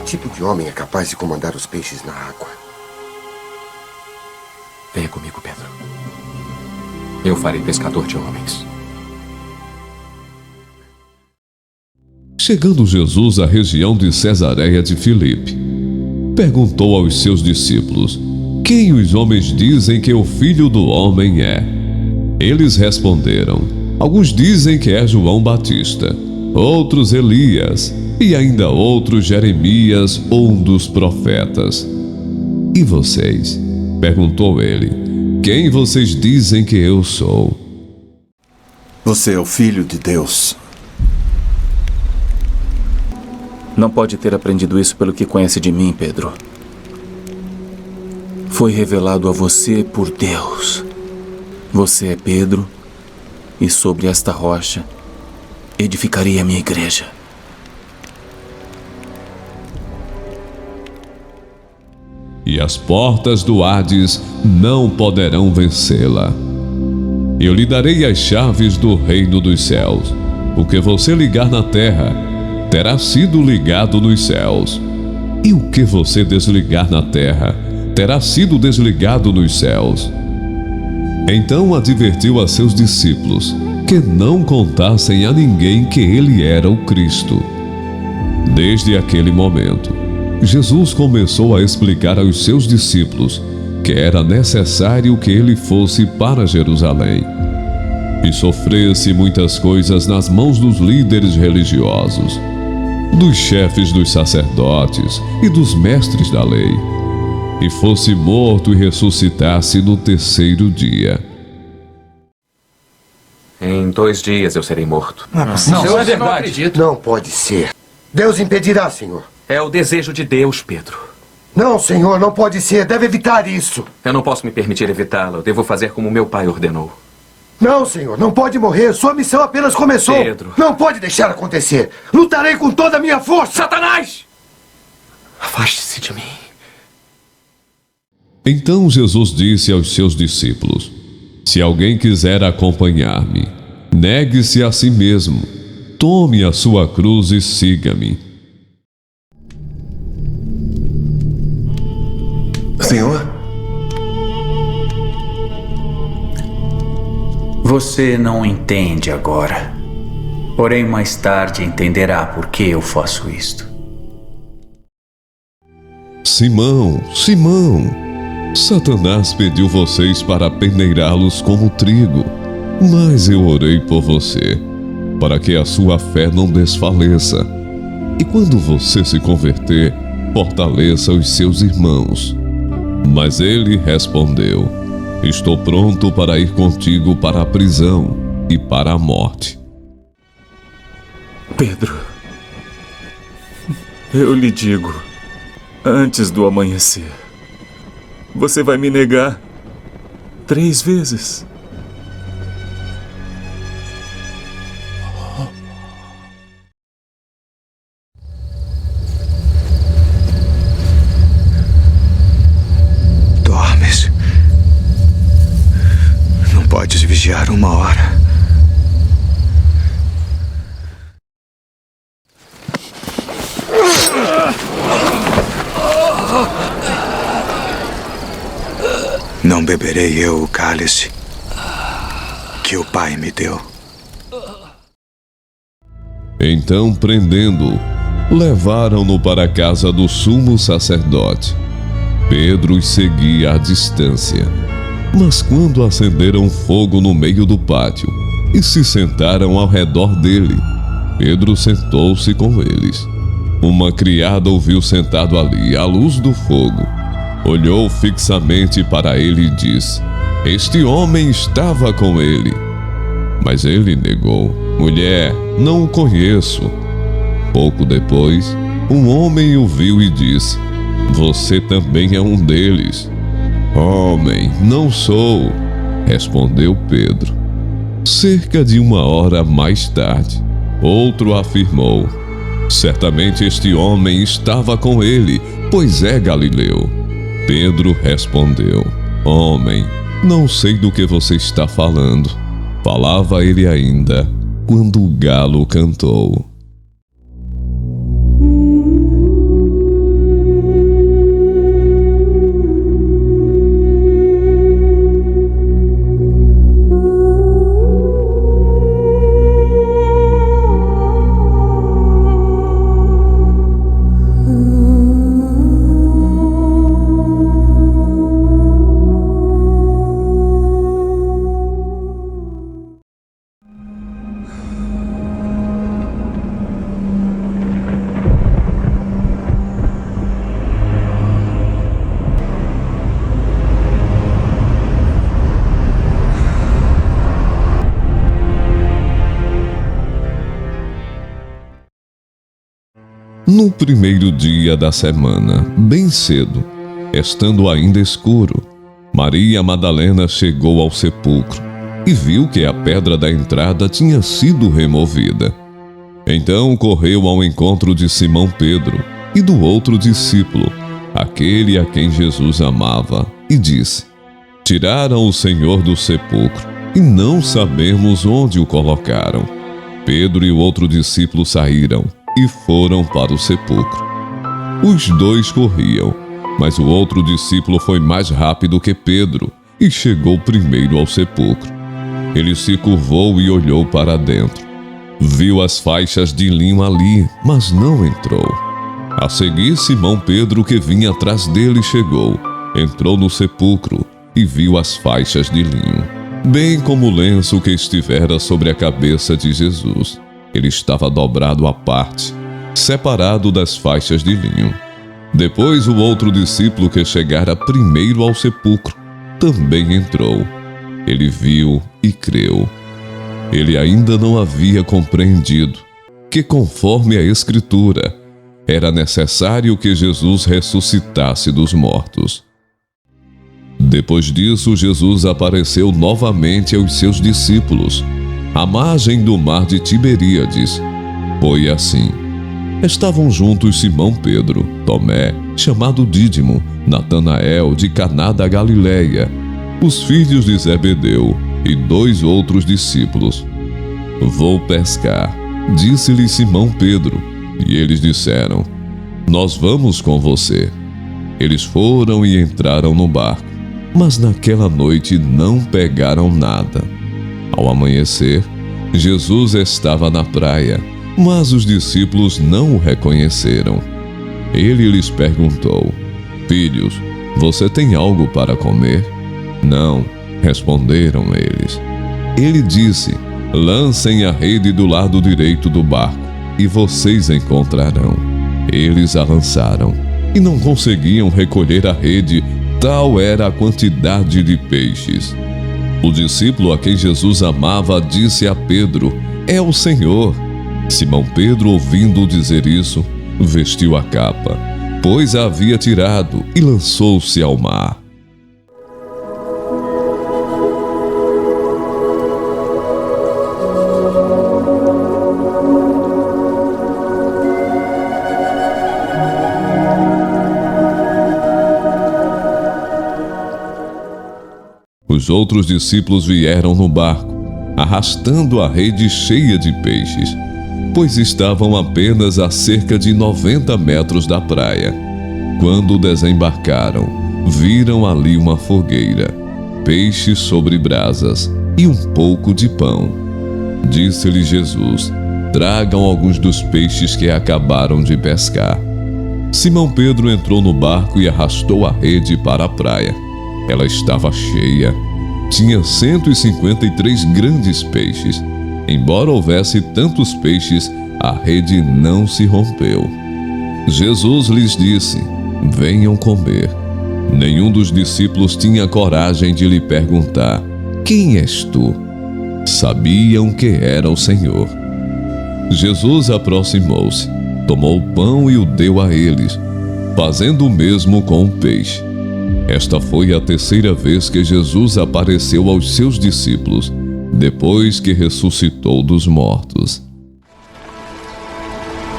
tipo de homem é capaz de comandar os peixes na água? Venha comigo, Pedro. Eu farei pescador de homens. Chegando Jesus à região de Cesareia de Filipe, perguntou aos seus discípulos: quem os homens dizem que o Filho do Homem é? Eles responderam: alguns dizem que é João Batista, outros Elias, e ainda outros Jeremias ou um dos profetas. E vocês? Perguntou ele: quem vocês dizem que eu sou? Você é o Filho de Deus. Não pode ter aprendido isso pelo que conhece de mim, Pedro. Foi revelado a você por Deus. Você é Pedro, e sobre esta rocha edificarei a minha igreja. E as portas do Hades não poderão vencê-la. Eu lhe darei as chaves do reino dos céus. O que você ligar na terra terá sido ligado nos céus, e o que você desligar na terra terá sido desligado nos céus. Então advertiu a seus discípulos que não contassem a ninguém que ele era o Cristo. Desde aquele momento, Jesus começou a explicar aos seus discípulos que era necessário que ele fosse para Jerusalém e sofresse muitas coisas nas mãos dos líderes religiosos, dos chefes dos sacerdotes e dos mestres da lei, e fosse morto e ressuscitasse no terceiro dia. Em 2 dias eu serei morto. Não é verdade. Não pode ser. Deus impedirá, Senhor. É o desejo de Deus, Pedro. Não, Senhor, não pode ser. Deve evitar isso. Eu não posso me permitir evitá-lo. Eu devo fazer como meu pai ordenou. Não, Senhor, não pode morrer. Sua missão apenas começou. Pedro. Não pode deixar acontecer. Lutarei com toda a minha força. Satanás! Afaste-se de mim. Então Jesus disse aos seus discípulos: se alguém quiser acompanhar-me, negue-se a si mesmo, tome a sua cruz e siga-me. Senhor? Você não entende agora. Porém, mais tarde entenderá por que eu faço isto. Simão, Simão, Satanás pediu vocês para peneirá-los como trigo, mas eu orei por você, para que a sua fé não desfaleça. E quando você se converter, fortaleça os seus irmãos. Mas ele respondeu: estou pronto para ir contigo para a prisão e para a morte. Pedro, eu lhe digo, antes do amanhecer, você vai me negar 3 vezes. Dormes. Não podes vigiar 1 hora. Não beberei eu o cálice que o Pai me deu. Então, prendendo-o, levaram-no para a casa do sumo sacerdote. Pedro os seguia à distância. Mas quando acenderam fogo no meio do pátio e se sentaram ao redor dele, Pedro sentou-se com eles. Uma criada o viu sentado ali, à luz do fogo. Olhou fixamente para ele e disse: este homem estava com ele. Mas ele negou: mulher, não o conheço. Pouco depois, um homem o viu e disse: você também é um deles. Homem, não sou, respondeu Pedro. Cerca de 1 hora mais tarde, outro afirmou: certamente este homem estava com ele, pois é galileu. Pedro respondeu: homem, não sei do que você está falando. Falava ele ainda, quando o galo cantou. No primeiro dia da semana, bem cedo, estando ainda escuro, Maria Madalena chegou ao sepulcro e viu que a pedra da entrada tinha sido removida. Então correu ao encontro de Simão Pedro e do outro discípulo, aquele a quem Jesus amava, e disse: Tiraram o Senhor do sepulcro e não sabemos onde o colocaram. Pedro e o outro discípulo saíram e foram para o sepulcro. Os dois corriam, mas o outro discípulo foi mais rápido que Pedro e chegou primeiro ao sepulcro. Ele se curvou e olhou para dentro. Viu as faixas de linho ali, mas não entrou. A seguir, Simão Pedro, que vinha atrás dele, chegou, entrou no sepulcro e viu as faixas de linho, bem como o lenço que estivera sobre a cabeça de Jesus. Ele estava dobrado à parte, separado das faixas de linho. Depois o outro discípulo que chegara primeiro ao sepulcro também entrou. Ele viu e creu. Ele ainda não havia compreendido que, conforme a Escritura, era necessário que Jesus ressuscitasse dos mortos. Depois disso, Jesus apareceu novamente aos seus discípulos, à margem do mar de Tiberíades. Foi assim. Estavam juntos Simão Pedro, Tomé, chamado Dídimo, Natanael de Caná da Galileia, os filhos de Zebedeu e 2 outros discípulos. Vou pescar, disse-lhe Simão Pedro, e eles disseram: Nós vamos com você. Eles foram e entraram no barco, mas naquela noite não pegaram nada. Ao amanhecer, Jesus estava na praia, mas os discípulos não o reconheceram. Ele lhes perguntou: Filhos, você tem algo para comer? Não, responderam eles. Ele disse: Lancem a rede do lado direito do barco, e vocês encontrarão. Eles a lançaram, e não conseguiam recolher a rede, tal era a quantidade de peixes. O discípulo a quem Jesus amava disse a Pedro: É o Senhor. Simão Pedro, ouvindo dizer isso, vestiu a capa, pois a havia tirado, e lançou-se ao mar. Os outros discípulos vieram no barco, arrastando a rede cheia de peixes, pois estavam apenas a cerca de 90 metros da praia. Quando desembarcaram, viram ali uma fogueira, peixes sobre brasas e um pouco de pão. Disse-lhe Jesus: Tragam alguns dos peixes que acabaram de pescar. Simão Pedro entrou no barco e arrastou a rede para a praia. Ela estava cheia. Tinha 153 grandes peixes. Embora houvesse tantos peixes, a rede não se rompeu. Jesus lhes disse: Venham comer. Nenhum dos discípulos tinha coragem de lhe perguntar: Quem és tu? Sabiam que era o Senhor. Jesus aproximou-se, tomou o pão e o deu a eles, fazendo o mesmo com o peixe. Esta foi a 3ª vez que Jesus apareceu aos seus discípulos, depois que ressuscitou dos mortos.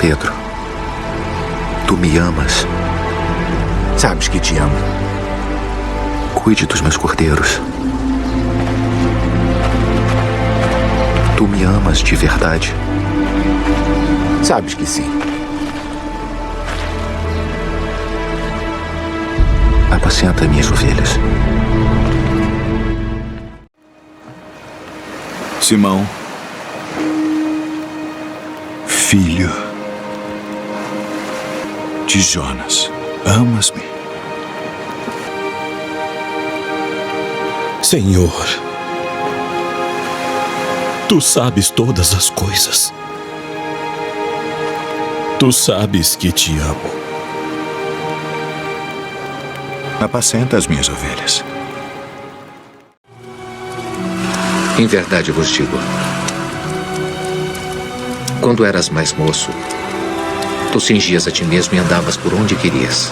Pedro, tu me amas. Sabes que te amo. Cuide dos meus cordeiros. Tu me amas de verdade. Sabes que sim. Apacenta minhas ovelhas. Simão, filho de Jonas, amas-me? Senhor, tu sabes todas as coisas. Tu sabes que te amo. Apacenta as minhas ovelhas. Em verdade vos digo, quando eras mais moço, Tu cingias a ti mesmo e andavas por onde querias.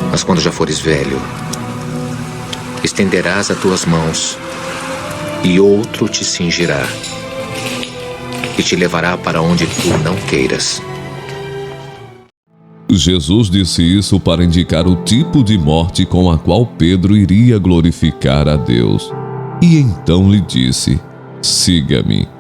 Mas quando já fores velho, estenderás as tuas mãos e outro te cingirá e te levará para onde tu não queiras. Jesus disse isso para indicar o tipo de morte com a qual Pedro iria glorificar a Deus. E então lhe disse: siga-me.